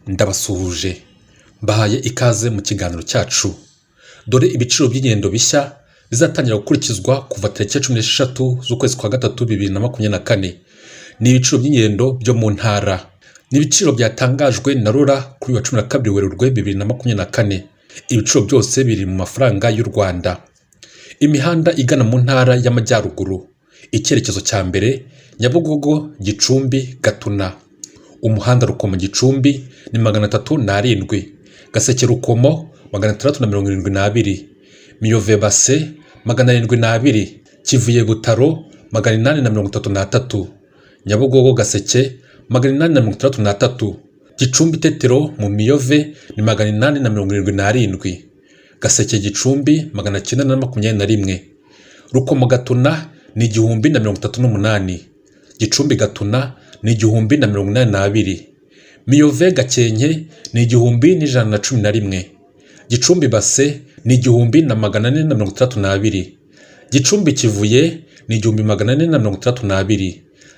Ndabasuhuje mbahaye ikaze mu kiganiro cyacu. Dore ibiciro by'ingendo bishya bizatangira gukurikizwa kuva tariki 16 z'ukwezi kwa gatatu 2024. Ni ibiciro by'ingendo byo mu ntara. Ni ibiciro byatangajwe na RURA kuri wa 12 Werurwe 2024. Ibiciro byose biri mu mafaranga y'u Rwanda. Imihanda igana mu ntara y'Amajyaruguru. Icyerekezo cya mbere Nyabugogo, Gicumbi, Gatuna. Umuhanda Rukomo Gicumbi ni 307, Gaseke Rukomo 672, Miyove Base 702, Kivuye Butaro 833, Nyabugogo Gaseke 863, Gicumbi Tetero mu Miyove ni 877, Gaseke Gicumbi 921, Rukomo Gatuna ni 1038, Gicumbi Gatuna ni 1082, Miyove Gakenke ni 1111, Gicumbi Base ni 1432, Gicumbi Kivuye ni 1432,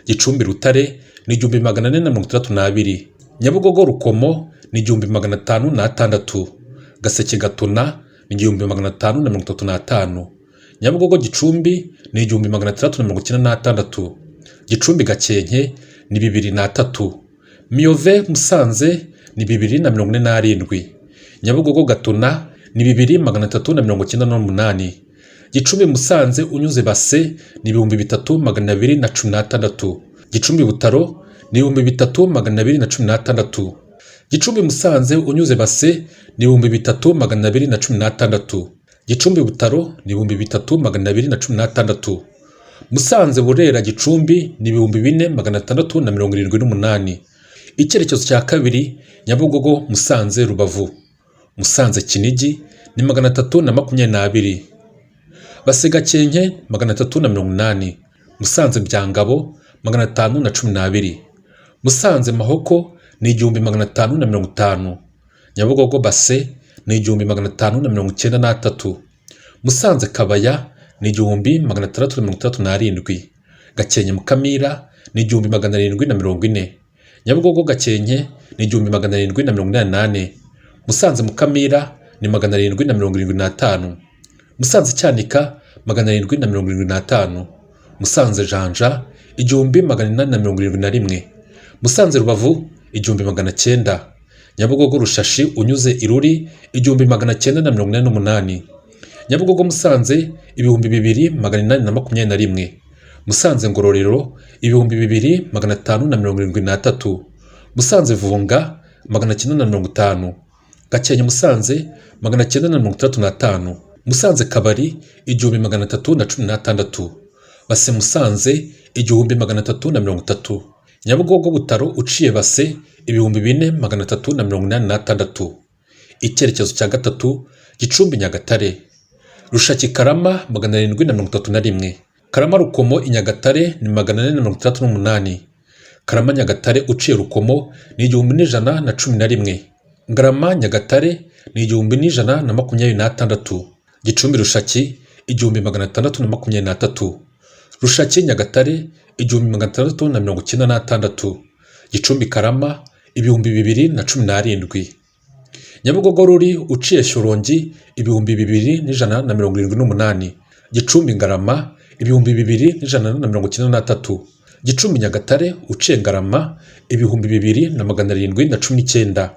Gicumbi Rutare ni 1432, Nyabugogo Rukomo ni 1506, Gaseke Gatuna ni 1535, Nyabugogo Gicumbi ni 1696, Gicumbi Gakenke ni 2003, Miyove Musanze ni 247, Nyabugogo Gatuna ni 2398, Gicumbi Musanze unyuze Base ni 3216, Gicumbi Butaro ni 3216, Gicumbi Musanze unyuze Base ni 3216, Gicumbi Butaro ni 3216, Musanze Burera Gicumbi ni 4678. Icyerekezo cya kabiri Nyabugogo Musanze Rubavu. Musanze Kinigi ni 322, Base Gakenke 380, Musanze Byangabo 512, Musanze Mahoko ni 1550, Nyabugogo Base ni 1593, Musanze Kabaya ni 1637, Gakenke Mukamira ni 1740, Nyabugogo Gakenke ni 1788, Musanze Mukamira ni 775, Musanze Cyanika 775, Musanze Janja 1871, Musanze Rubavu 1900, Nyabugogo Rushashi unyuze Iruri 1988, Nyabugogo Musanze 2821, Musanze Ngororero 2573, Musanze Vunga 950, Gakenke Musanze 935, Musanze Kabari 1316, Base Musanze 1330, Nyabugogo Butaro uciye Base 4386. Icyerekezo cya gatatu Gicumbi Nyagatare. Rushaki Karama 731, Karama Rukomo Inyagatare ni 438, Karama Nyagatare uciye Rukomo ni 1111, Ngarama Nyagatare ni 1126, Gicumbi Rushaki 1623, Rushaki Nyagatare 1696, Gicumbi Karama 2017, Nyabugogo Ruri uciye Shyorongi 2178, Gicumbi Ngarama 2193, Gicumbi Nyagatare uciye Ngarama 2719,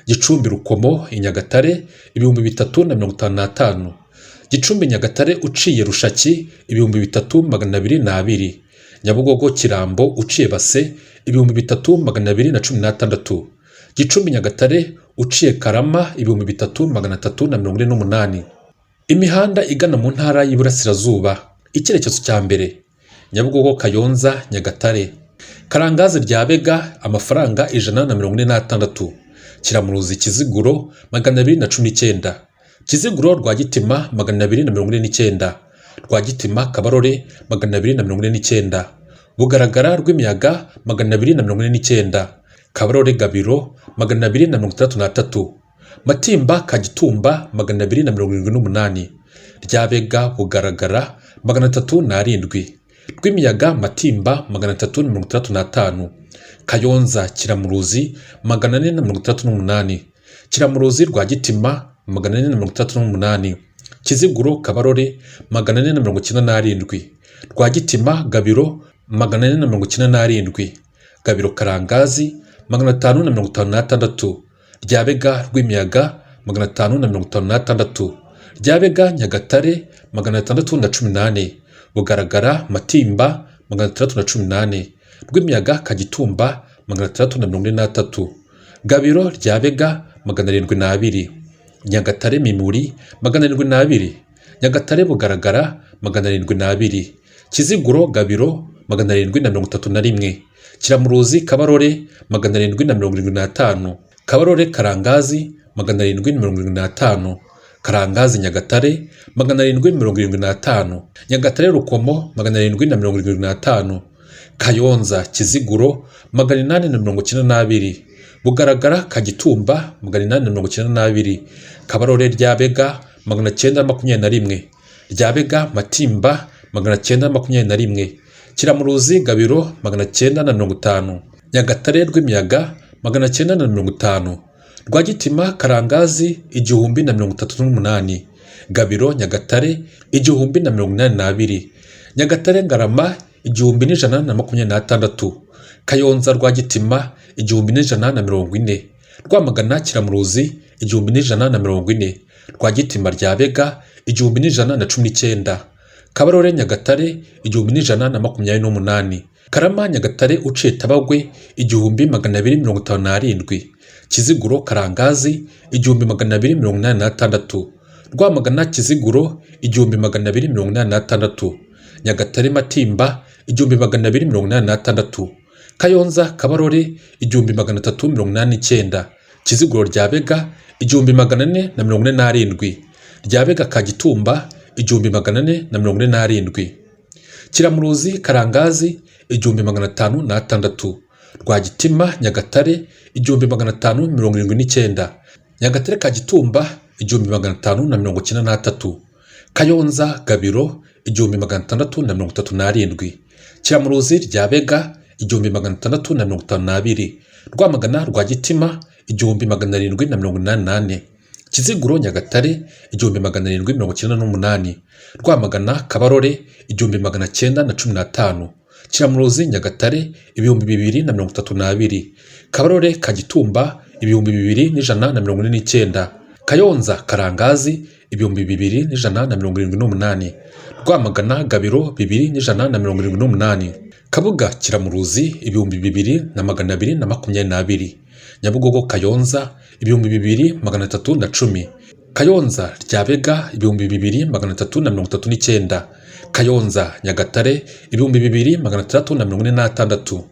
Gicumbi Rukomo Inyagatare 3255, Gicumbi Nyagatare uciye Rushaki 3202, Nyabugogo Kirambo uciye Base 3216, Gicumbi Nyagatare uciye Karama 3348. Imihanda igana mu ntara y'Iburasirazuba. Icyerekezo cya mbere Nyabugogo Kayonza Nyagatare. Karangazi rya Bega amafaranga 146, Kiramuruzi Kiziguro 219, Kiziguro Rwagitima 249, Rwagitima Kabarore 249, Bugaragara Rwimiyaga 249, Kabarore Gabiro 263, Matimba Kagitumba 278, Ryabega Bugaragara 307, Rwimiyaga Matimba 365, Kayonza Kiramuruzi 468, Kiramuruzi Rwagitima 468, Kiziguro Kabarore 497, Rwagitima Gabiro 497, Gabiro Karangazi 556, Ryabega Rwimiyaga 556, Ryabega Nyagatare 618, Bugaragara Matimba 618, Rwimiyaga Kagitumba 643, Gabiro Ryabega 702, Nyagatare Mimuri 702, Nyagatare Bugaragara 702, Kiziguro Gabiro 731, Kiramuruzi Kabarore 775, Kabarore Karangazi 775, Karangazi Nyagatare 775, Nyagatare Rukomo 775, Kayonza Kiziguro 892, Bugaragara Kagitumba 892, Kabarore Ryabega 921, Ryabega Matimba 921, Kiramuruzi Gabiro 950, Nyagatare Rwimiyaga 950, Rwagitima Karangazi 1038, Gabiro Nyagatare 1082, Nyagatare Ngarama 1126, Kayonza Rwagitima 1140, Rwamagana Kiramuruzi 1140, Rwagitima Ryabega 1119, Kabarore Nyagatare 1128, Karama Nyagatare uciye Tabagwe 1257, Kiziguro Karangazi 1286, Rwamagana Kiziguro 1286, Nyagatare Matimba 1286, Kayonza Kabarore 1389, Kiziguro Ryabega 1447, Ryabega Kagitumba 1447, Kiramuruzi Karangazi 1506, Rwagitima Nyagatare 1579, Nyagatare Kagitumba 1593, Kayonza Gabiro 1637, Kiramuruzi Ryabega 1652, Rwamagana Rwagitima 1788, Kiziguro Nyagatare 1798, Rwamagana Kabarore 1915, Kiramuruzi Nyagatare 2032, Kabarore Kagitumba 2149, Kayonza Karangazi 2178, Rwamagana Gabiro 2178, Kabuga Kiramuruzi 2222, Nyabugogo Kayonza 2310, Kayonza Ryabega 2339, Kayonza Nyagatare 2646,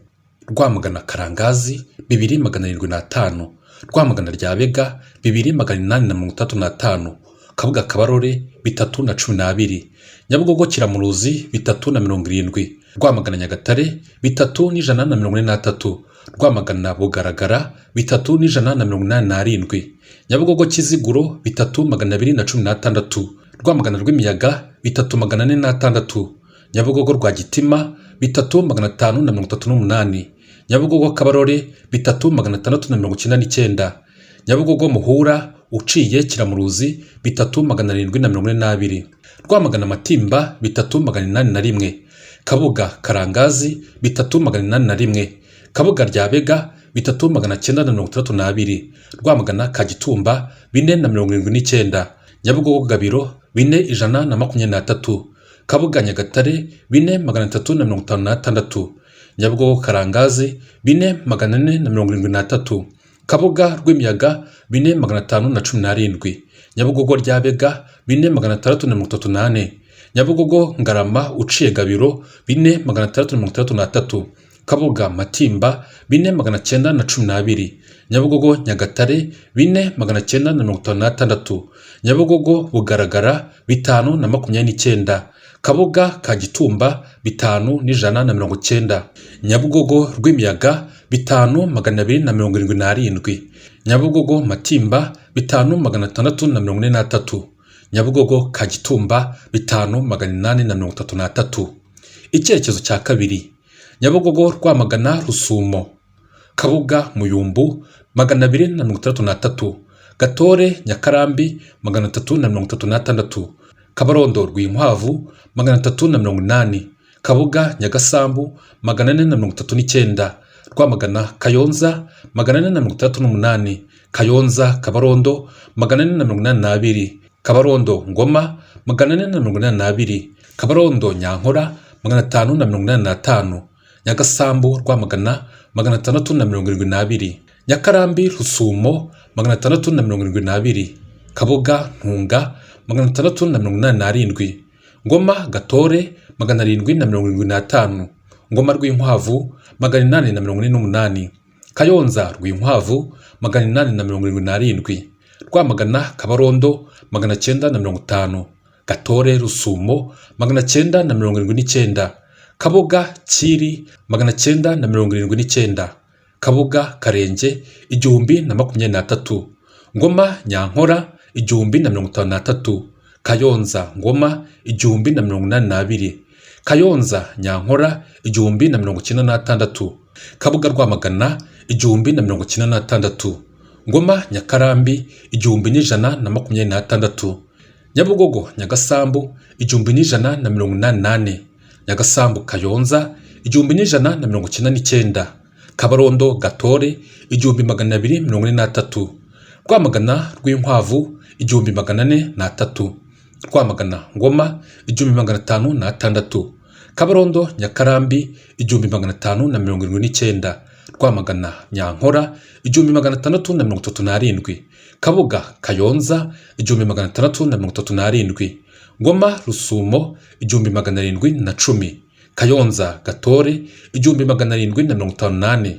Rwamagana Karangazi 2705, Rwamagana Ryabega 2835, Kabuga Kabarore 312, Nyabugogo Kiramuruzi 370, Rwamagana Nyagatare 3183, Rwamagana Bugaragara 3187, Nyabugogo Kiziguro 3216, Rwamagana Rwimiyaga 3406, Nyabugogo Rwagitima 3538, Nyabugogo Kabarore 3699, Nyabugogo Muhura uciye Kiramuruzi 3742, Rwamagana Matimba 3801, Kabuga Karangazi 3801, Kabuga Ryabega 3962, Rwamagana Kagitumba 479, Nyabugogo Gabiro 4123, Kabuga Nyagatare 4356, Nyabugogo Karangazi 4473, Kabuga Rwimiyaga 4517, Nyabugogo Ryabega 4638, Nyabugogo Ngarama uciye Gabiro 4633, Kabuga Matimba 4912, Nyabugogo Nyagatare 4956, Nyabugogo Bugaragara 529, Kabuga Kagitumba 5190, Nyabugogo Rwimiyaga 5277, Nyabugogo Matimba 5643, Nyabugogo Kagitumba 5833. icyerekezo cya kabiri Nyabugogo Rwamagana Rusumo, Kabuga Muyumbu 263, Gatore Nyakarambi 336, Kabarondo Rwinkwavu 380, Kabuga Nyagasambu 439, Rwamagana Kayonza 468, Kayonza Kabarondo 482, Kabarondo Ngoma 482, Kabarondo Nyankora 585, Nyagasambu Rwamagana 672, Nyakarambi Rusumo 672, Kabuga Ntunga 687, Ngoma Gatore 775, Ngoma Rwinkwavu 848, Kayonza Rwinkwavu 877, Rwamagana Kabarondo 950, Gatore Rusumo 979, Kabuga Kiri 979, Kabuga Karenge 1023, Ngoma Nyankora 1053, Kayonza Ngoma 1082, Kayonza Nyankora 1096, Kabuga Rwamagana 1096, Ngoma Nyakarambi 1126, Nyabugogo Nyagasambu 1188, Nyagasambu Kayonza 1199, Kabarondo Gatore 1243, Rwamagana Rwinkwavu 1403, Rwamagana Ngoma 1506, Kabarondo Nyakarambi 1579, Rwamagana Nyankora 1637, Kabuga Kayonza 1637, Ngoma Rusumo 1710, Kayonza Gatore 1758,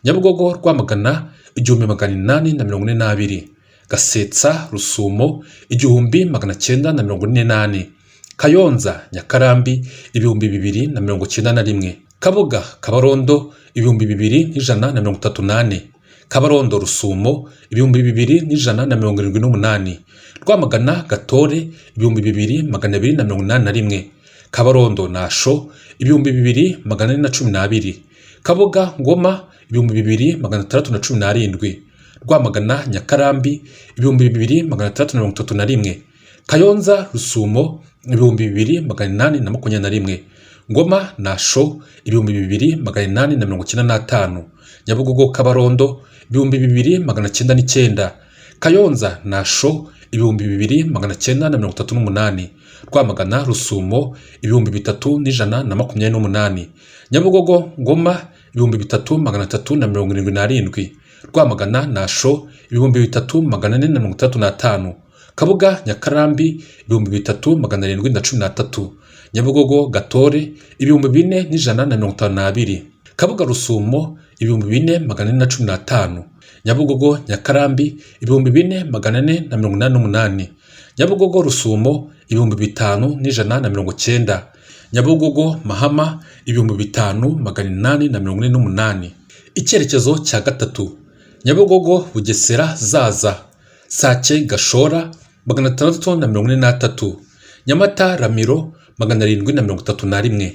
Nyabugogo Rwamagana 1842, Gasetsa Rusumo 1948, Kayonza Nyakarambi 2091, Kabuga Kabarondo 2138, Kabarondo Rusumo 2178, Rwamagana Gatore 2281, Kabarondo Nasho 2412, Kabuga Ngoma 2617, Rwamagana Nyakarambi 2631, Kayonza Rusumo 2821, Ngoma Nasho 2895, Nyabugogo Kabarondo 2909, Kayonza Nasho 2938, Rwamagana Rusumo 3128, Nyabugogo Ngoma 3377, Rwamagana Nasho 3435, Kabuga Nyakarambi 3713, Nyabugogo Gatore 4152, Kabuga Rusumo 4415, Nyabugogo Nyakarambi 4488, Nyabugogo Rusumo 5190, Nyabugogo Mahama 5848. Icyerekezo cya gatatu Nyabugogo Bugesera Zaza, Sake Gashora 643, Nyamata Ramiro 731,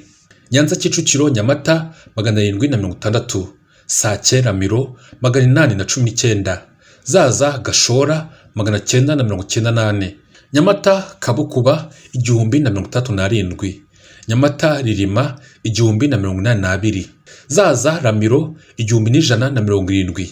Nyanza Kicukiro Nyamata 760, Sake Ramiro 819, Zaza Gashora 998, Nyamata Kabukuba 1037, Nyamata Ririma 1082, Zaza Ramiro 1170,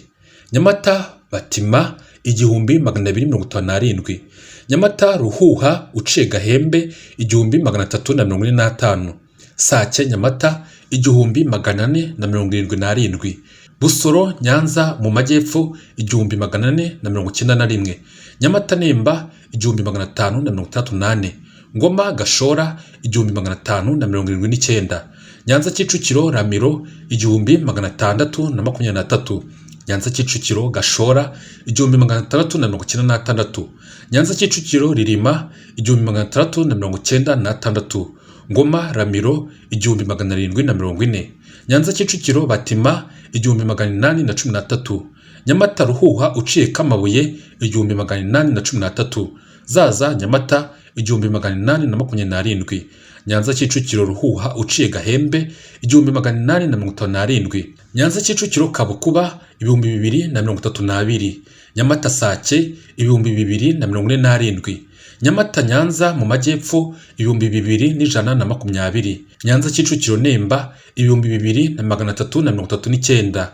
Nyamata Batima 1257, Nyamata Ruhuha uciye Gahembe 1345, Sake Nyamata 1477, Busoro Nyanza mu Majyepfo 1491, Nyamata Nemba 1538, Ngoma Gashora 1579, Nyanza Kicukiro Ramiro 1623, Nyanza Kicukiro Gashora 1696, Nyanza Kicukiro Ririma 1696, Ngoma Ramiro 1740, Nyanza Kicukiro Batima 1813, Nyamata Ruhuha uciye Kamabuye 1813, Zaza Nyamata 1827, Nyanza Kicukiro Ruhuha uciye Gahembe 1857, Nyanza Kicukiro Kabukuba 2032, Nyamata Sake 2047, Nyamata Nyanza mu majyepfo 2120, Nyanza Kicukiro Nemba 2339,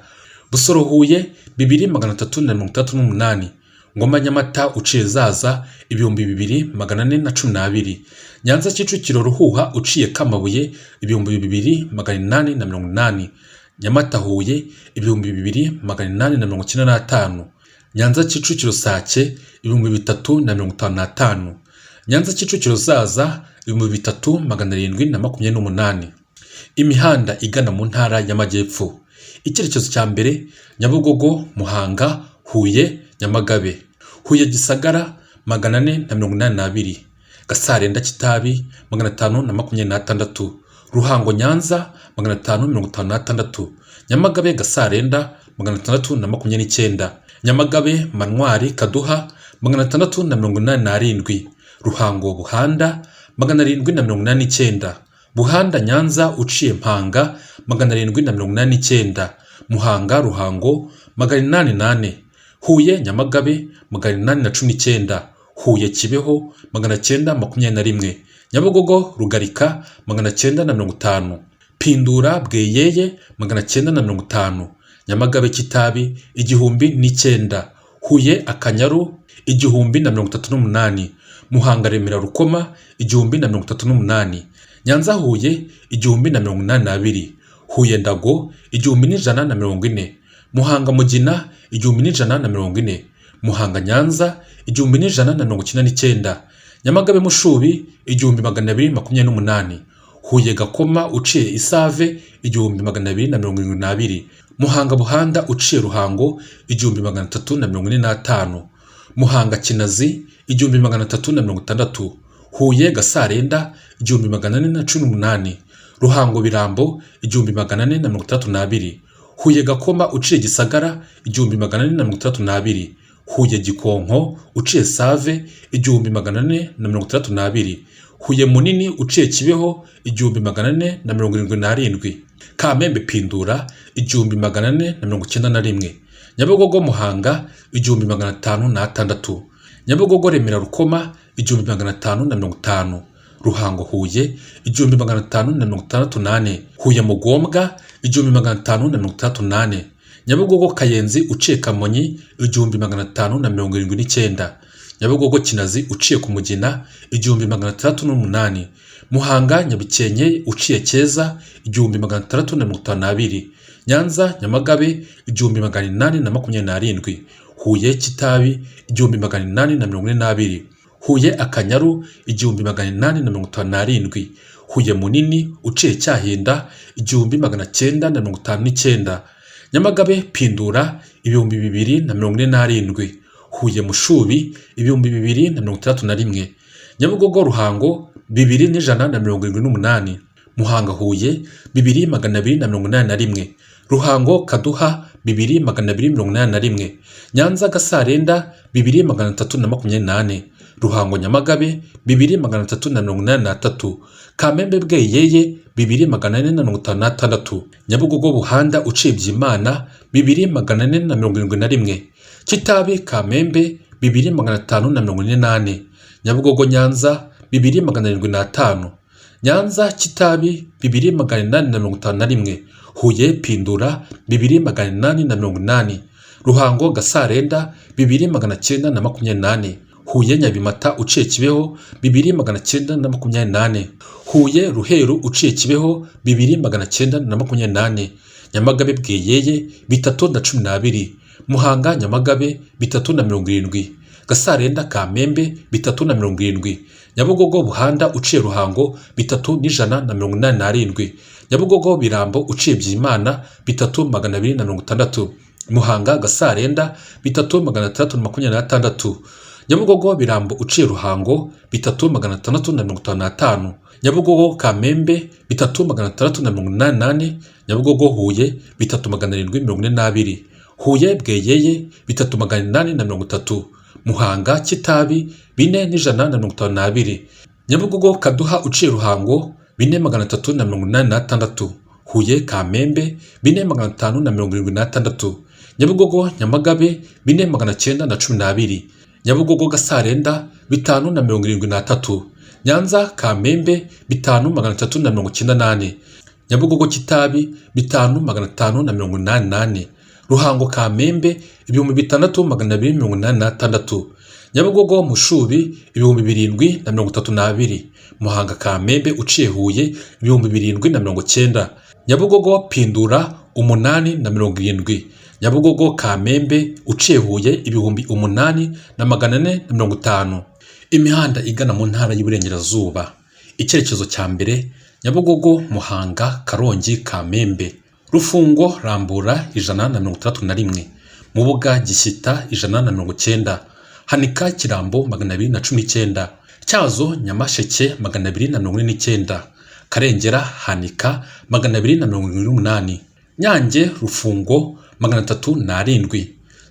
Busoro Huye 2338, Ngoma Nyamata uciye Zaza 2412, Nyanza Kicukiro Ruhuha uciye Kamabuye 2880, Nyamata Huye 2895, Nyanza Kicukiro Sake 3055, Nyanza Kicukiro Zaza 3728. Imihanda igana mu ntara y'Amajyepfo. Icyerekezo cya mbere Nyabugogo, Muhanga, Huye, Nyamagabe. Huye Gisagara 482, Gasarenda Kitabi 526, Ruhango Nyanza 556, Nyamagabe Gasarenda 629, Nyamagabe Manwari Kaduha 687, Ruhango Buhanda 789, Buhanda Nyanza uciye Mpanga 789, Muhanga Ruhango 808, Huye Nyamagabe 819, Huye Kibeho 921, Nyabugogo Rugarika 950, Pindura Bweyeye 950, Nyamagabe Kitabi 1009, Huye Akanyaru 1038, Muhanga Remera Rukoma 1038, Nyanza Huye 1082, Huye Ndago 1140, Muhanga Mugina 1140, Muhanga Nyanza 1199, Nyamagabe Mushubi 1228, Huye Gakoma uciye Isave 1272, Muhanga Buhanda uciye Ruhango 1345, Muhanga Kinazi 1360, Huye Gasarenda 1418, Ruhango Birambo 1432, Huye Gakoma uciye Gisagara 1432, Huye Gikonko uciye Save 1432, Huye Munini uciye Kibeho 1477, Kamembe Pindura 1491, Nyabugogo Muhanga 1506, Nyabugogo Remera Rukoma 1550, Ruhango Huye 1568, Huye Mugombwa 1568, Nyabugogo Kayenzi uciye Kamonyi 1579, Nyabugogo Kinazi uciye ku Mugina 1608, Muhanga Nyabikenke uciye Cyeza 1652, Nyanza Nyamagabe 1827, Huye Kitabi 1842, Huye Akanyaru 1857, Huye Munini uciye Cyahinda 1959, Nyamagabe Pindura 2047, Huye Mushubi 2061, Nyabugogo Ruhango 2178, Muhanga Huye 2281, Ruhango Kaduha 2281, Nyanza Gasarenda 2328, Ruhango Nyamagabe 2383, Kamembe Bweyeye 2456, Nyabugogo Buhanda uciye Byimana 2471, Kitabi Kamembe 2548, Nyabugogo Nyanza 2705, Nyanza Kitabi 2851, Huye Pindura 2880, Ruhango Gasarenda 2928, Huye Nyabimata uciye Kibeho 2928, Huye Ruheru uciye Kibeho 2928, Nyamagabe Bweyeye 312, Muhanga Nyamagabe 370, Gasarenda Kamembe 370, Nyabugogo Buhanda uciye Ruhango 3187, Nyabugogo Birambo uciye Byimana 3226, Muhanga Gasarenda 3626, Nyabugogo Birambo uciye Ruhango 3655, Nyabugogo Kamembe 3688, Nyabugogo Huye 3742, Huye Bweyeye 3830, Muhanga Kitabi 4152, Nyabugogo Kaduha uciye Ruhango 4,386, Huye Kamembe 4,576, Nyabugogo Nyamagabe 4,912, Nyabugogo Gasarenda 573, Nyanza Kamembe 5,398, Nyabugogo Kitabi 5,588, Ruhango Kamembe 6,286, Nyabugogo Mushubi 7,032, Muhanga Kamembe uciye Huye 7,090, Nyabugogo Pindura 870, Nyabugogo Kamembe uciye Huye 8,450. Imihanda igana mu ntara y'Iburengerazuba. Icyerekezo cya mbere Nyabugogo Muhanga Karongi Kamembe. Rufungo Rambura 161, Mubuga Gishyita 190, Hanika Kirambo 219, Cyazo Nyamasheke 249, Karengera Hanika 228, Nyange Rufungo 307,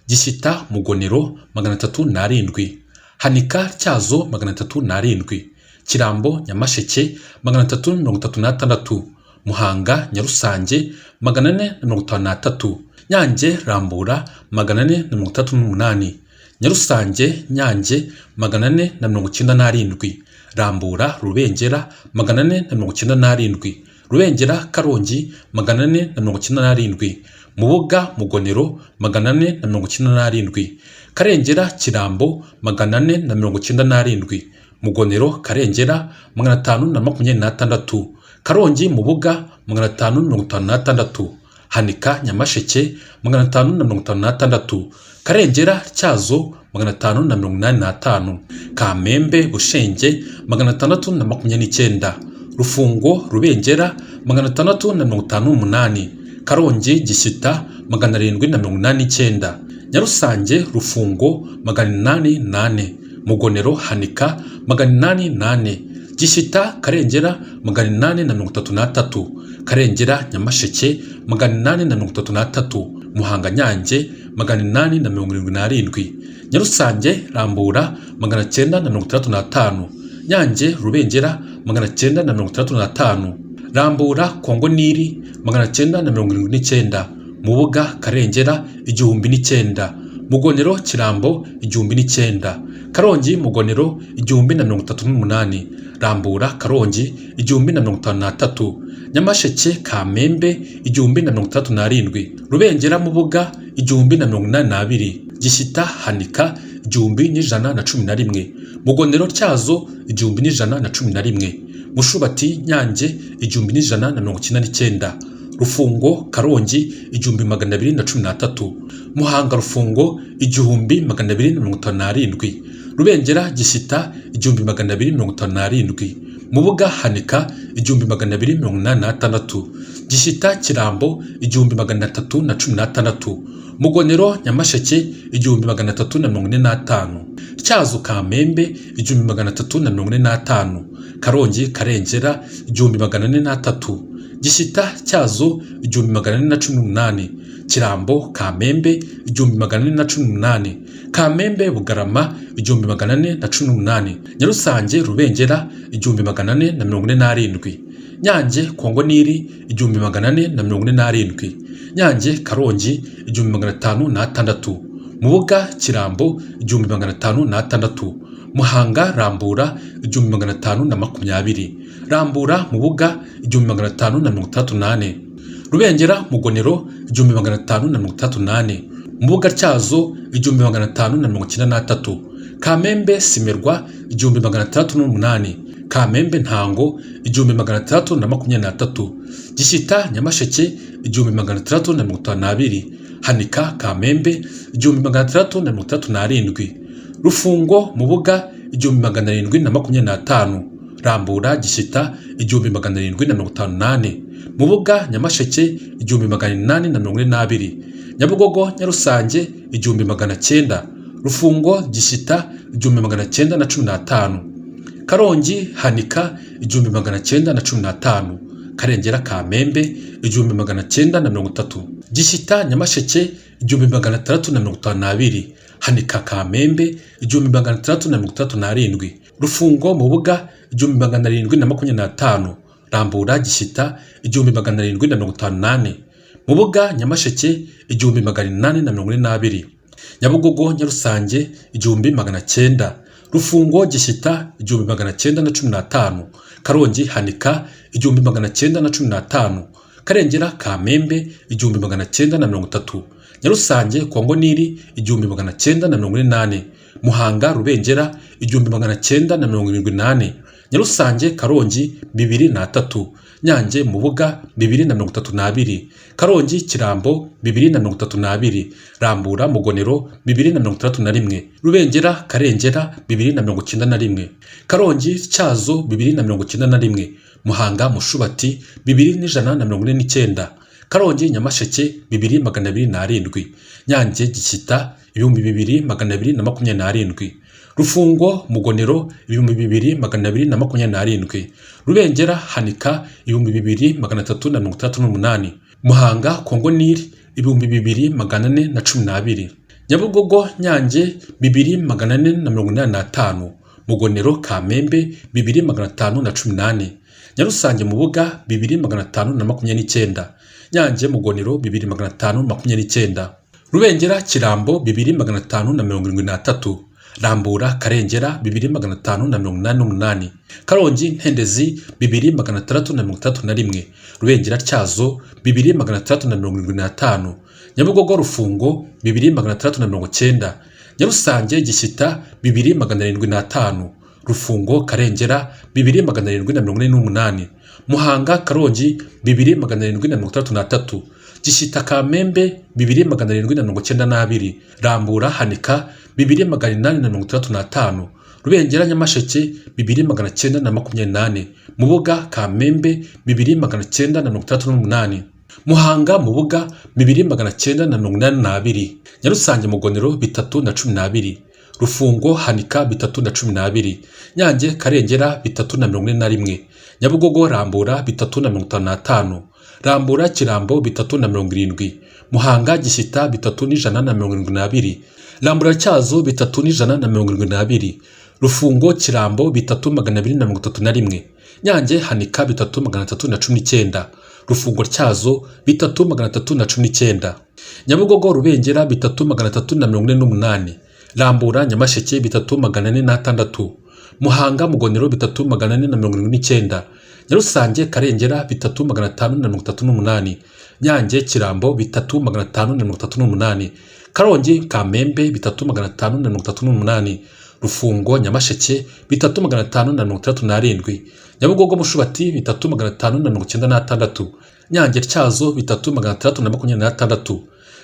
Gishyita Mugonero 307, Hanika Cyazo 307, Kirambo Nyamasheke 336, Muhanga Nyarusange 453, Nyange Rambura 438, Nyarusange Nyange 497, Rambura Rubengera 497, Rubengera Karongi 497, Mubuga Mugonero 497, Karengera Kirambo 497, Mugonero Karengera 526, Karongi Mubuga 556, Hanika Nyamasheke 556, Karengera Cyazo 585, Kamembe Bushenge 629, Rufungo Rubengera 658, Karongi Gishyita 789, Nyarusange Rufungo 808, Mugonero Hanika 808, Gishyita Karengera 833, Karengera Nyamasheke 833, Muhanga Nyange 877, Nyarusange Rambura 965, Nyange Rubengera 965, Rambura Kongo Nili 979, Mubuga Karengera 1009, Mugonero Kirambo 1009, Karongi Mugonero 1038, Rambura Karongi 1053, Nyamasheke Kamembe 1037, Rubengera Mubuga 1082, Gishyita Hanika 1111, Mugonero Cyazo 1111, Mushubati Nyange 1199, Rufungo Karongi 1213, Muhanga Rufungo 1257, Rubengera Gishyita 1257, Mubuga Hanika 1286, Gishyita Kirambo 1316, Mugonero Nyamasheke 1345, Cyazo Kamembe 1345, Karongi Karengera 1403, Gishyita Cyazo 1418, Kirambo Kamembe 1418, Kamembe Bugarama 1418, Nyarusange Rubengera 1447, Nyange Kongo Nili 1447, Nyange Karongi 1506, Mubuga Kirambo 1506, Muhanga Rambura 1520, Rambura Mubuga 1538, Rubengera Mugonero 1538, Mubuga Cyazo 1593, Kamembe Simerwa 1608, Kamembe Ntango 1623, Gishyita Nyamasheke 1652, Hanika Kamembe 1637, Rufungo Mubuga 1725, Rambura Gishyita 1758, Mubuga Nyamasheke 1822, Nyabugogo Nyarusange 1900, Rufungo Gishyita 1915, Karongi Hanika 1915, Karengera Kamembe 1930, Gishyita Nyamasheke 1652, Hanika Kamembe 1637, Rufungo Mubuga 1725, Rambura Gishyita 1758, Mubuga Nyamasheke 1842, Nyabugogo Nyarusange 1900, Rufungo Gishyita 1915, Karongi Hanika 1915, Karengera Kamembe 1930, Nyarusange Kongo Nili 1948, Muhanga Rubengera 1978, Nyarusange Karongi 2003, Nyange Mubuga 2032, Karongi Kirambo 2032, Rambura Mugonero 2061, Rubengera Karengera 2091, Karongi Cyazo 2091, Muhanga Mushubati 2149, Karongi Nyamasheke 2207, Nyange Gishyita 2227, Rufungo Mugonero 2227, Rubengera Hanika 2338, Muhanga Kongo Nili 2412, Nyabugogo Nyange 2485, Mugonero Kamembe 2518, Nyarusange Mubuga 2529, Nyange Mugonero 2529, Rubengera Kirambo 2573, Rambura Karengera 2588, Karongi Ntendezi 2631, Rubengera Cyazo 2675, Nyabugogo Rufungo 2690, Nyarusange Gishyita 2705, Rufungo Karengera 2748, Muhanga Karongi 2763, Gishyita Kamembe 2792, Rambura Hanika 2835, Rubengera Nyamasheke 2928, Mubuga Kamembe 2938, Muhanga Mubuga 2982, Nyarusange Mugonero 312, Rufungo Hanika 312, Nyange Karengera 341, Nyabugogo Rambura 355, Rambura Kirambo 370, Muhanga Gishyita 3172, Rambura Cyazo 3172, Rufungo Kirambo 3231, Nyange Hanika 3319, Rufungo Cyazo 3319, Nyabugogo Rubengera 3348, Rambura Nyamasheke 3406, Muhanga Mugonero 3479, Nyarusange Karengera 3538, Nyange Kirambo 3538, Karongi Kamembe 3538, Rufungo Nyamasheke 3567, Nyabugogo Mushubati 3596, Nyange Cyazo 3626,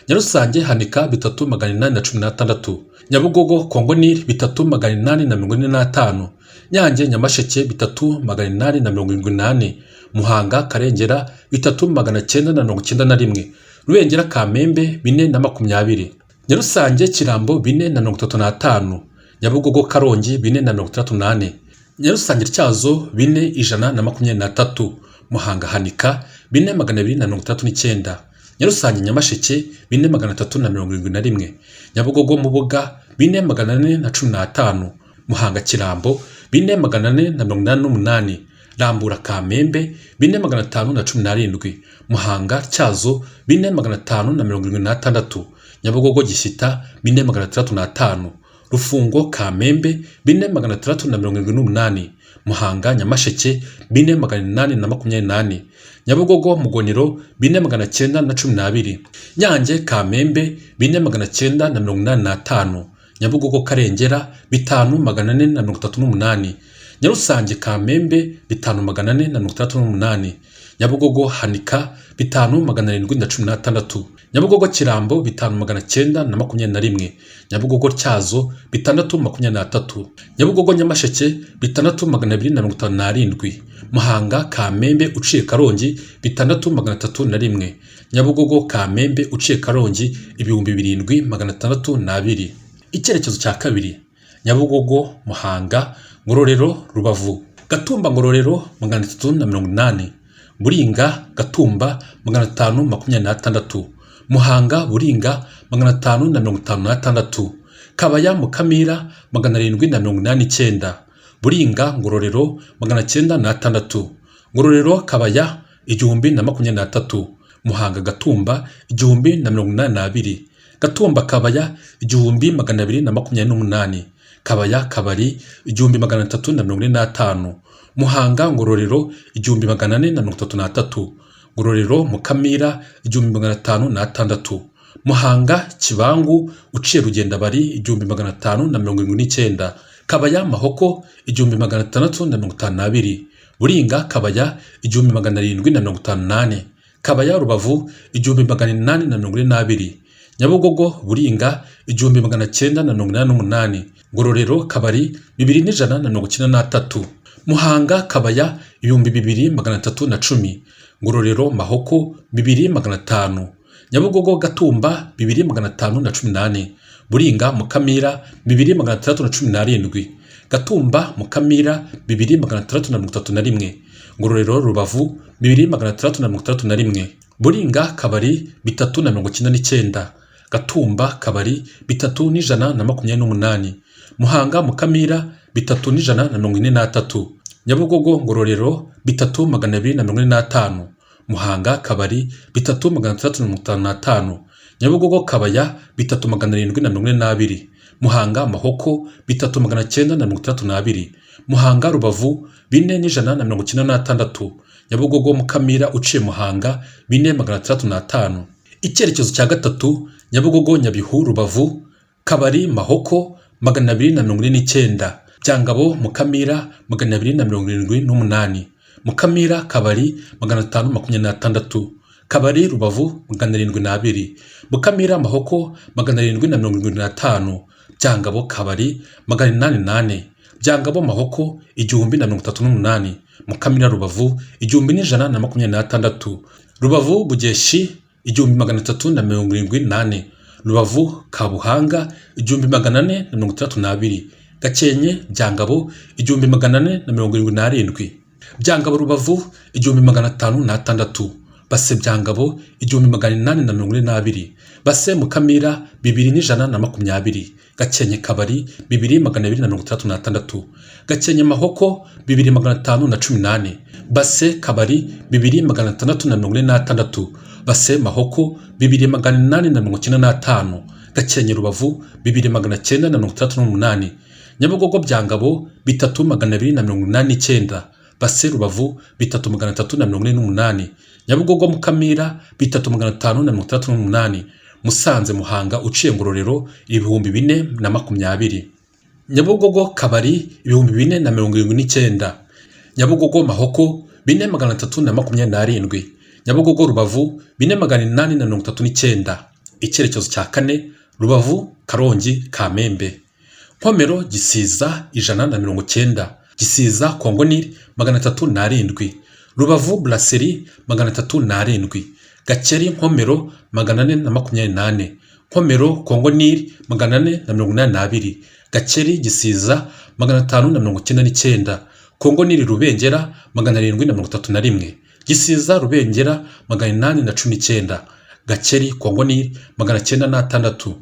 Nyarusange Hanika 3816, Nyabugogo Kongo Nili 3845, Nyange Nyamasheke 3878, Muhanga Karengera 3991, Rubengera Kamembe 420, Nyarusange Kirambo 435, Nyabugogo Karongi 438, Nyarusange Cyazo 4123, Muhanga Hanika 4239, Nyarusange Nyamasheke 4371, Nyabugogo Mubuga 4415, Muhanga Kirambo 4488, Rambura Kamembe 4517, Muhanga Cyazo 4576, Nyabugogo Gishyita 4605, Rufungo Kamembe 4678, Muhanga Nyamasheke 4828, Nyabugogo Mugonero 4912, Nyange Kamembe 4985, Nyabugogo Karengera 5438, Nyarusange Kamembe 5438, Nyabugogo Hanika 5716, Nyabugogo Kirambo 5921, Nyabugogo Cyazo 623, Nyabugogo Nyamasheke 6257, Muhanga Kamembe uciye Karongi 6301, Nyabugogo Kamembe uciye Karongi 7602. Icyerekezo cya kabiri: Nyabugogo Muhanga Ngororero Rubavu. Gatumba Ngororero 380, Buringa Gatumba 526, Muhanga Buringa 556, Kabaya Mukamira 789, Buringa Ngororero 906, Ngororero Kabaya 1023, Muhanga Gatumba 1082, Gatumba Kabaya 1228, Kabaya Kabari 1345, Muhanga Ngororero 1433, Ngororero Mukamira 1506, Muhanga Kibangu uciye Rugendabari 1579, Kabaya Mahoko 1652, Buringa Kabaya 1758, Kabaya Rubavu 1842, Nyabugogo Buringa 1988, Ngororero Kabari 2193, Muhanga Kabaya 2310, Ngororero Mahoko 2500, Nyabugogo Gatumba 2518, Buringa Mukamira 2617, Gatumba Mukamira 2631, Ngororero Rubavu 2631, Buringa Kabari 399, Gatumba Kabari 3128, Muhanga Mukamira 3143, Nyabugogo Ngororero 3245, Muhanga Kabari 3655, Nyabugogo Kabaya 3742, Muhanga Mahoko 3932, Muhanga Rubavu 4196, Nyabugogo Mukamira uciye Muhanga 4605. Icyerekezo cya gatatu Nyabugogo Nyabihu Rubavu Kabari Mahoko 249, Byangabo Mukamira 278, Mukamira Kabari 526, Kabari Rubavu 702, Mukamira Mahoko 775, Byangabo Kabari 808, Byangabo Mahoko 1038, Mukamira Rubavu 1126, Rubavu Bugeshi 1378, Rubavu Kabuhanga 1432, Gakenke Byangabo 1477, Byangabo Rubavu 1506, Base Byangabo 1842, Base Mukamira 2120, Gakenke Kabari 2236, Gakenke Mahoko 2518, Base Kabari 2686, Base Mahoko 2895, Gakenke Rubavu 2938, Nyabugogo Byangabo 3289, Base Rubavu 3348, Nyabugogo Mukamira 3538, Musanze Muhanga uciye Ngororero 4020, Nyabugogo Kabari 4079, Nyabugogo Mahoko 4327, Nyabugogo Rubavu 4839. Icyerekezo cya kane Rubavu Karongi Kamembe, Nkomero Gisiza 190, Gisiza Kongonili 307, Rubavu Brasserie 307, Gakeri Nkomero 428, Nkomero Kongonili 482, Gakeri Gisiza 599, Kongonili Rubengera 731, Gisiza Rubengera 819, Gakeri Kongonili 906,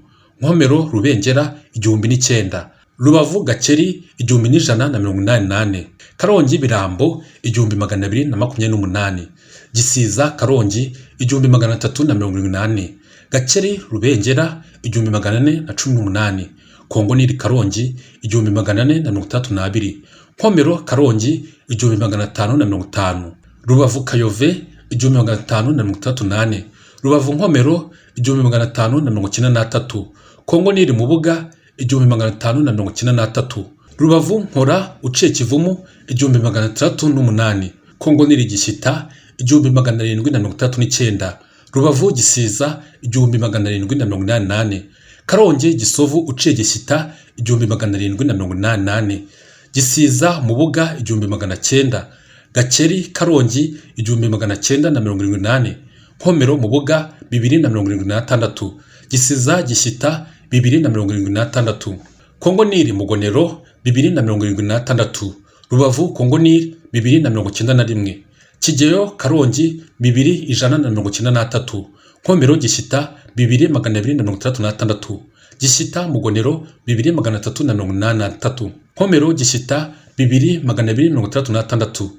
Nkomero Rubengera 1009, Rubavu Gakeri 1188, Karongi Birambo 1228, Gisiza Karongi 1378, Gakeri Rubengera 1418, Kongonili Karongi 1432, Nkomero Karongi 1550, Rubavu Kayove 1538, Rubavu Nkomero 1593, Kongonili Mubuga 1593, Rubavu Nkora uciye Kivumu 1608, Kongonili Gishyita 1739, Rubavu Gisiza 1788, Karongi Gisovu uciye Gishyita 1788, Gisiza Mubuga 1900, Gakeri Karongi 1978, Nkomero Mubuga 2076, Gisiza Gishyita 2076, Kongonili Mugonero 2076, Rubavu Kongonili 2091, Kigeyo Karongi 2193, Nkomero Gishyita 2236, Gishyita Mugonero 2383, Nkomero Gishyita 2236,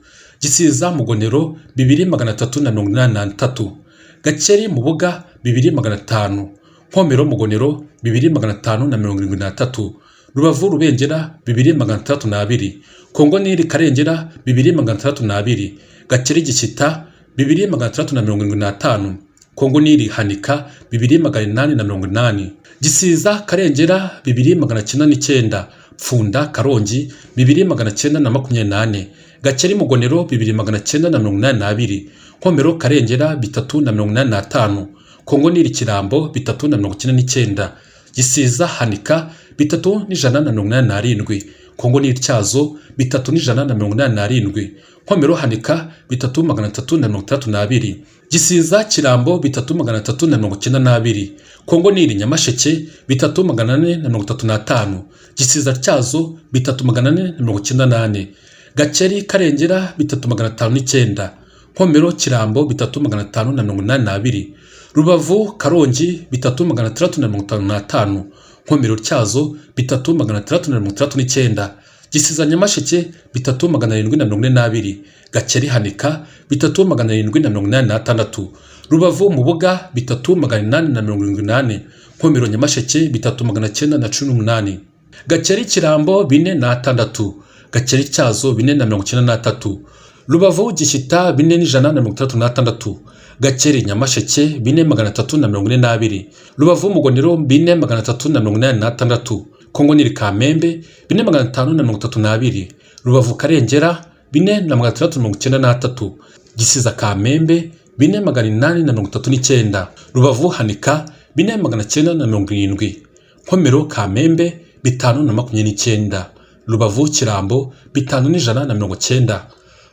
Gisiza Mugonero 2383, Gakeri Mubuga 2500, Nkomero Mugonero 2573, Rubavu Rubengera 2602, Kongo Nili Karengera 2602, Gakeri Gishyita 2675, Kongo Nili Hanika 2880, Gisiza Karengera 2909, Pfunda Karongi 2928, Gakeri Mugonero 2982, Nkomero Karengera 385, Kongo Nili Kirambo 399, Gisiza Hanika 3187, Kongo Nili Tyazo 3187, Nkomero Hanika 3332, Gisiza Kirambo 3392, Kongo Nili Nyamasheke 3435, Gisiza Tyazo 3498, Gakeri Karengera 3509, Nkomero Kirambo 3582, Rubavu Karongi 3655, Nkomero Tyazo 3639, Gisiza Nyamasheke 3742, Gakeri Hanika 3786, Rubavu Mubuga 3878, Nkomero Nyamasheke 3918, Gakeri Kirambo 46, Gakeri Tyazo 493, Rubavu Gishyita 4136, Gakeri Nyamasheke 4342, Rubavu Mugonero 4386, Kongo Nili Kamembe 4532, Rubavu Karengera 4693, Gisiza Kamembe 4839, Rubavu Hanika 4970, Nkomero Kamembe 529, Rubavu Kirambo 5190,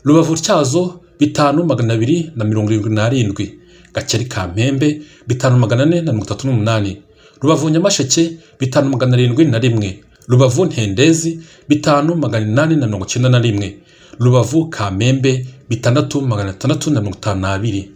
Rubavu Tyazo 5277, Gakeri Kamembe 5438, Rubavu Nyamasheke 5701, Rubavu Ntendezi 5891, Rubavu Kamembe 6652.